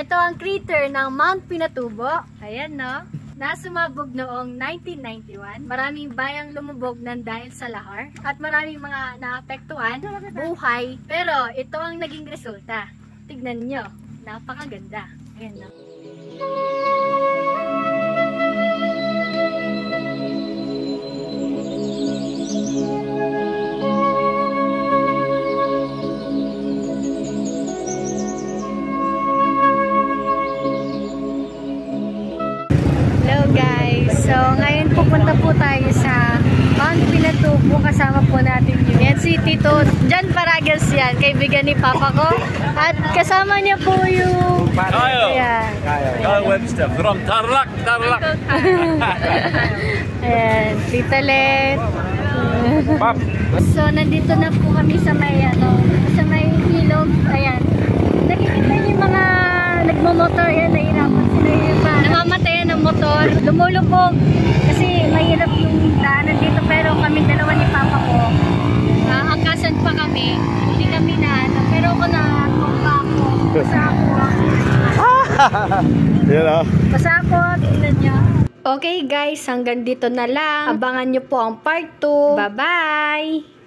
Ito ang crater ng Mount Pinatubo. Ayan, no? Nasumabog noong 1991. Maraming bayang lumubog ng dahil sa lahar. At maraming mga naapektuhan, buhay. Pero ito ang naging resulta. Tignan nyo. Napakaganda. Ayan, no? So, ngayon pupunta po tayo sa Mount Pinatubo. Kasama po natin yun. Yan si Tito John Paragas yan. Kaibigan ni Papa ko. At kasama niya po yung... Kyle Webster from Tarlac. Ayan, Tita Let. So, nandito na po kami sa may, sa may ilog. Ayan. Nakikita niyo yung mga nagmamotor yan. Nahirapan sila yung namamatayan ng motor. Lumulubog. Kasi mahirap yung daanan dito. Pero kami dalawa ni Papa ko. Angkasan pa kami. Hindi kami na ano. Pero ako na-tumpa ako. Basa ako. Basa ako. Tingnan niyo. Okay guys, hanggang dito na lang. Abangan nyo po ang part 2. Bye-bye!